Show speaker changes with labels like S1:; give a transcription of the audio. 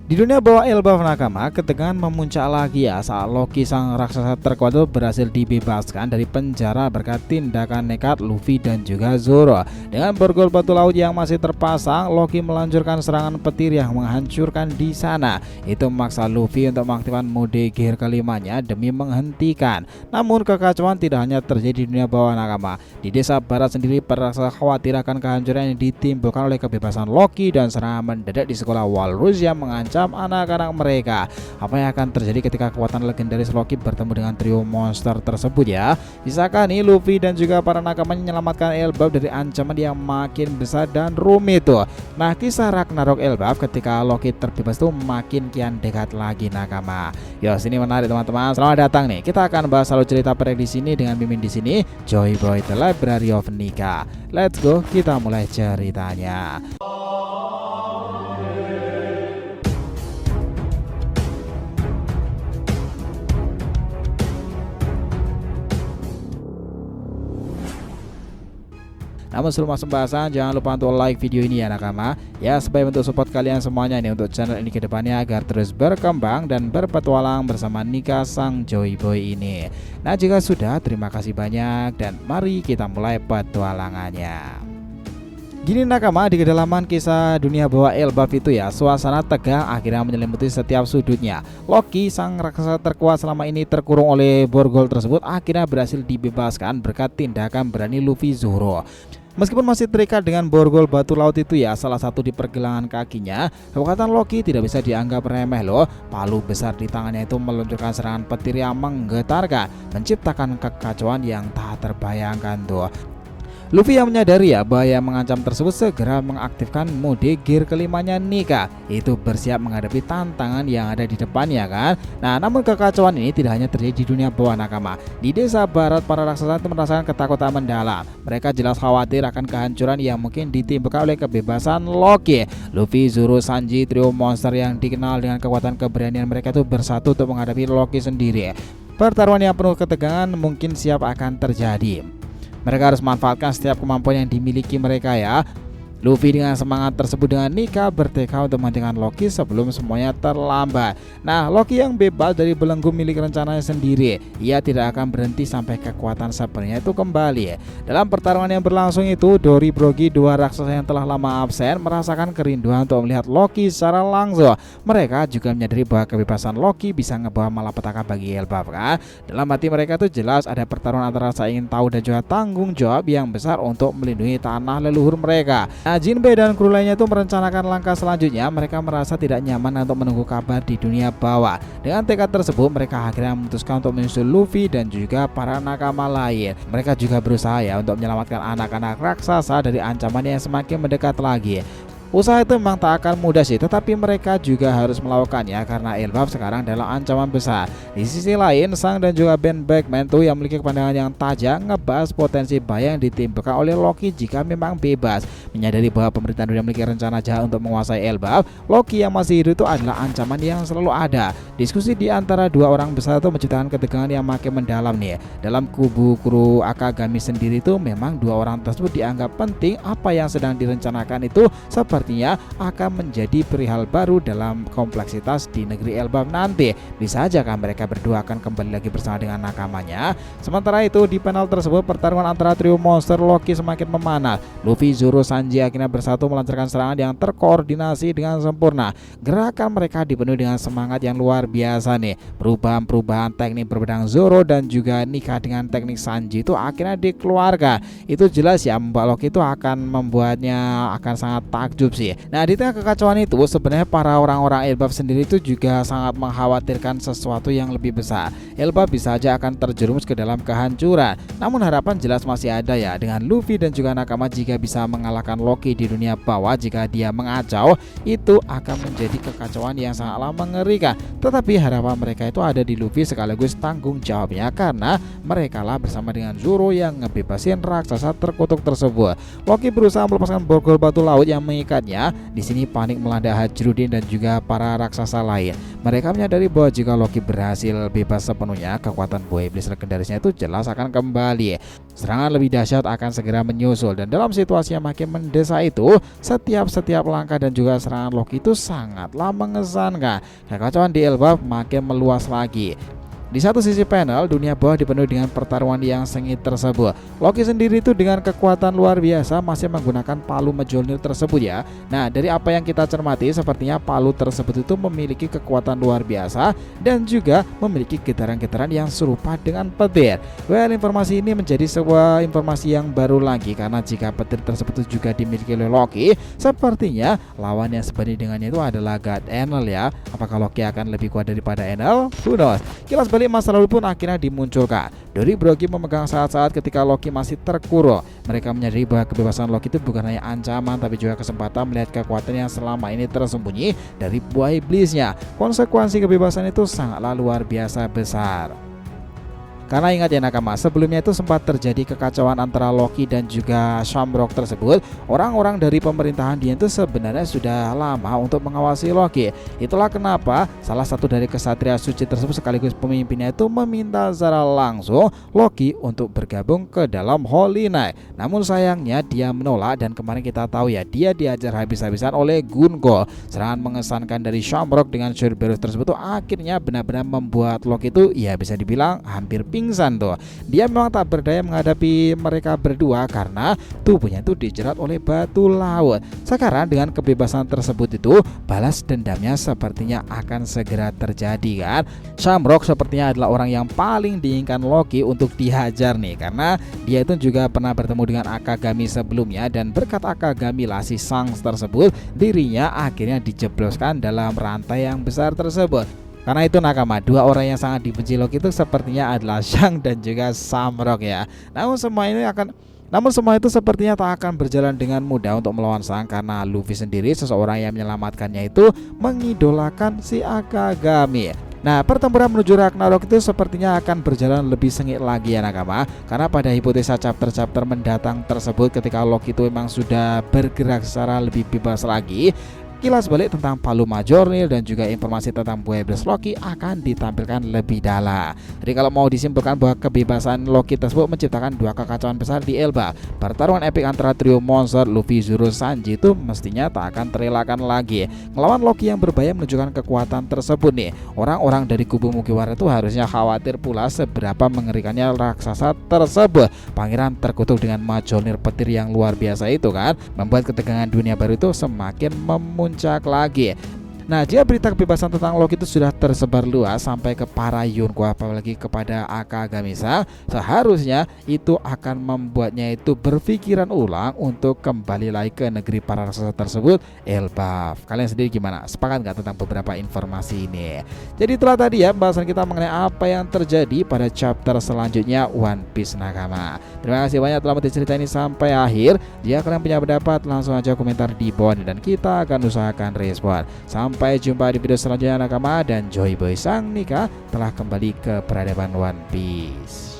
S1: Di dunia bawah Elbaf Nakama, ketegangan memuncak lagi ya saat Loki sang raksasa terkuat itu berhasil dibebaskan dari penjara berkat tindakan nekat Luffy dan juga Zoro. Dengan borgol batu laut yang masih terpasang, Loki melanjutkan serangan petir yang menghancurkan di sana. Itu memaksa Luffy untuk mengaktifkan mode gear kelimanya demi menghentikan. Namun kekacauan tidak hanya terjadi di dunia bawah Nakama. Di desa barat sendiri, para raksasa khawatir akan kehancuran yang ditimbulkan oleh kebebasan Loki dan serangan mendadak di sekolah Walrus yang mengancam anak-anak mereka. Apa yang akan terjadi ketika kekuatan legendaris Loki bertemu dengan trio monster tersebut ya? Bisakah nih Luffy dan juga para nakamanya menyelamatkan Elbaf dari ancaman yang makin besar dan rumit tuh? Nah, kisah Ragnarok Elbaf ketika Loki terbebas tuh makin kian dekat lagi nakama. Yo, sini menarik teman-teman. Selamat datang nih. Kita akan bahas alur cerita pendek di sini dengan Mimin di sini, Joy Boy The Library of Nika. Let's go, kita mulai ceritanya. Namun sebelum masuk pembahasan, jangan lupa untuk like video ini ya nakama. Ya, sebagai bentuk support kalian semuanya nih untuk channel ini ke depannya agar terus berkembang dan berpetualang bersama Nika sang Joy Boy ini. Nah, jika sudah, terima kasih banyak dan mari kita mulai petualangannya. Gini nakama, di kedalaman kisah dunia bawah Elbaf itu ya, suasana tegang akhirnya menyelimuti setiap sudutnya. Loki, sang raksasa terkuat selama ini terkurung oleh borgol tersebut, akhirnya berhasil dibebaskan berkat tindakan berani Luffy Zoro. Meskipun masih terikat dengan borgol batu laut itu ya, salah satu di pergelangan kakinya, kekuatan Loki tidak bisa dianggap remeh loh. Palu besar di tangannya itu meluncurkan serangan petir yang menggetarkan, menciptakan kekacauan yang tak terbayangkan tuh. Luffy yang menyadari ya bahaya mengancam tersebut segera mengaktifkan mode gear kelimanya Nika. Itu bersiap menghadapi tantangan yang ada di depannya kan. Nah, namun kekacauan ini tidak hanya terjadi di dunia bawah nakama. Di desa barat, para raksasa itu merasakan ketakutan mendalam. Mereka jelas khawatir akan kehancuran yang mungkin ditimbulkan oleh kebebasan Loki. Luffy, Zoro, Sanji, trio monster yang dikenal dengan kekuatan keberanian mereka itu bersatu untuk menghadapi Loki sendiri. Pertarungan yang penuh ketegangan mungkin siap akan terjadi. Mereka harus manfaatkan setiap kemampuan yang dimiliki mereka ya. Luffy dengan semangat tersebut dengan Nika bertekad untuk menghentikan Loki sebelum semuanya terlambat. Nah, Loki yang bebas dari belenggu milik rencananya sendiri, ia tidak akan berhenti sampai kekuatan sebenarnya itu kembali. Dalam pertarungan yang berlangsung itu, Dori Brogi, dua raksasa yang telah lama absen, merasakan kerinduan untuk melihat Loki secara langsung. Mereka juga menyadari bahwa kebebasan Loki bisa ngebawa malapetaka bagi Elbaf kan. Dalam hati mereka itu jelas ada pertarungan antara rasa ingin tahu dan juga tanggung jawab yang besar untuk melindungi tanah leluhur mereka. Nah, Jinbe dan kru lainnya itu merencanakan langkah selanjutnya. Mereka merasa tidak nyaman untuk menunggu kabar di dunia bawah. Dengan tekad tersebut, mereka akhirnya memutuskan untuk menyusul Luffy dan juga para nakama lain. Mereka juga berusaha ya untuk menyelamatkan anak-anak raksasa dari ancaman yang semakin mendekat lagi. Usaha itu memang tak akan mudah sih, tetapi mereka juga harus melakukannya karena Elbaf sekarang dalam ancaman besar. Di sisi lain, Sang dan juga Ben Beckman tuh yang memiliki pandangan yang tajam ngebahas potensi bahaya yang ditimbulkan oleh Loki jika memang bebas. Menyadari bahwa pemerintah dunia memiliki rencana jahat untuk menguasai Elbaf, Loki yang masih hidup itu adalah ancaman yang selalu ada. Diskusi di antara dua orang besar itu menciptakan ketegangan yang makin mendalam nih. Dalam kubu kru Akagami sendiri itu memang dua orang tersebut dianggap penting. Apa yang sedang direncanakan itu sepertinya akan menjadi perihal baru dalam kompleksitas di negeri Elbaf nanti. Bisa saja kan mereka berdua akan kembali lagi bersama dengan nakamanya. Sementara itu di panel tersebut pertarungan antara trio monster Loki semakin memanas. Luffy, Zoro, Sanji akhirnya bersatu melancarkan serangan yang terkoordinasi dengan sempurna. Gerakan mereka dipenuhi dengan semangat yang luar biasa nih. Perubahan teknik berbedang Zoro dan juga Nika dengan teknik Sanji itu akhirnya dikeluarkan. Itu jelas ya membuat Loki itu akan membuatnya akan sangat takjub sih. Nah, di tengah kekacauan itu sebenarnya para orang-orang Elbaf sendiri itu juga sangat mengkhawatirkan sesuatu yang lebih besar. Elbaf bisa saja akan terjerumus ke dalam kehancuran. Namun harapan jelas masih ada ya dengan Luffy dan juga nakama jika bisa mengalahkan Loki di dunia bawah. Jika dia mengacau, itu akan menjadi kekacauan yang sangatlah mengerikan. Tetapi harapan mereka itu ada di Luffy sekaligus tanggung jawabnya karena mereka lah bersama dengan Zoro yang ngebebasin raksasa terkutuk tersebut. Loki berusaha melepaskan borgol batu laut yang mengikat masyarakatnya di sini panik melanda Hajrudin dan juga para raksasa lain. Mereka menyadari bahwa jika Loki berhasil bebas sepenuhnya, kekuatan buah iblis legendarisnya itu jelas akan kembali. Serangan lebih dahsyat akan segera menyusul, dan dalam situasi yang makin mendesak itu, setiap langkah dan juga serangan Loki itu sangatlah mengesankan. Kekacauan di Elbaf makin meluas lagi. Di satu sisi panel, dunia bawah dipenuhi dengan pertarungan yang sengit tersebut. Loki sendiri itu dengan kekuatan luar biasa masih menggunakan palu Mjolnir tersebut ya. Nah, dari apa yang kita cermati, sepertinya palu tersebut itu memiliki kekuatan luar biasa dan juga memiliki getaran-getaran yang serupa dengan petir. Well, informasi ini menjadi sebuah informasi yang baru lagi, karena jika petir tersebut juga dimiliki oleh Loki, sepertinya lawan yang sebanding dengannya itu adalah God Enel ya. Apakah Loki akan lebih kuat daripada Enel? Who knows? Kilas balik masa lalu pun akhirnya dimunculkan. Dori Brogi memegang saat-saat ketika Loki masih terkurung. Mereka menyadari bahwa kebebasan Loki itu bukan hanya ancaman, tapi juga kesempatan melihat kekuatan yang selama ini tersembunyi dari buah iblisnya. Konsekuensi kebebasan itu sangatlah luar biasa besar. Karena ingat ya nakama, sebelumnya itu sempat terjadi kekacauan antara Loki dan juga Shamrock tersebut. Orang-orang dari pemerintahan dia itu sebenarnya sudah lama untuk mengawasi Loki. Itulah kenapa salah satu dari kesatria suci tersebut sekaligus pemimpinnya itu meminta secara langsung Loki untuk bergabung ke dalam Holy Knight. Namun sayangnya dia menolak, dan kemarin kita tahu ya, dia diajar habis-habisan oleh Gungo. Serangan mengesankan dari Shamrock dengan Cerberus tersebut tuh akhirnya benar-benar membuat Loki itu ya bisa dibilang hampir pingsan tuh. Dia memang tak berdaya menghadapi mereka berdua karena tubuhnya itu dijerat oleh batu laut. Sekarang dengan kebebasan tersebut itu, balas dendamnya sepertinya akan segera terjadi kan. Shamrock sepertinya adalah orang yang paling diinginkan Loki untuk dihajar nih, karena dia itu juga pernah bertemu dengan Akagami sebelumnya, dan berkat Akagami lah si Shanks tersebut dirinya akhirnya dijebloskan dalam rantai yang besar tersebut. Karena itu nakama, dua orang yang sangat dibenci Loki itu sepertinya adalah Shanks dan juga Shamrock ya. Namun semua itu sepertinya tak akan berjalan dengan mudah untuk melawan Shanks, karena Luffy sendiri, seseorang yang menyelamatkannya itu, mengidolakan si Akagami. Nah, pertempuran menuju Ragnarok itu sepertinya akan berjalan lebih sengit lagi ya nakama, karena pada hipotesa chapter-chapter mendatang tersebut, ketika Loki itu memang sudah bergerak secara lebih bebas lagi, kilas balik tentang palu Mjolnir dan juga informasi tentang buah iblis Loki akan ditampilkan lebih dalam. Jadi kalau mau disimpulkan bahwa kebebasan Loki tersebut menciptakan dua kekacauan besar di Elbaf. Pertarungan epik antara trio monster Luffy, Zoro, Sanji itu mestinya tak akan terelakkan lagi. Melawan Loki yang berbahaya menunjukkan kekuatan tersebut nih, orang-orang dari kubu Mugiwara itu harusnya khawatir pula seberapa mengerikannya raksasa tersebut. Pangeran terkutuk dengan Mjolnir petir yang luar biasa itu kan, membuat ketegangan dunia baru itu semakin memuncak lagi. Nah, jika berita kebebasan tentang Loki itu sudah tersebar luas sampai ke para Yonko, apalagi kepada Akagami-san, seharusnya itu akan membuatnya itu berpikiran ulang untuk kembali lagi ke negeri para raksasa tersebut, Elbaf. Kalian sendiri gimana? Sepakat nggak tentang beberapa informasi ini? Jadi itulah tadi ya bahasan kita mengenai apa yang terjadi pada chapter selanjutnya One Piece nakama. Terima kasih banyak telah menonton cerita ini sampai akhir. Jika kalian punya pendapat, langsung aja komentar di bawah dan kita akan usahakan respon. Sampai jumpa di video selanjutnya nakama, dan Joy Boy Sang Nika telah kembali ke peradaban One Piece.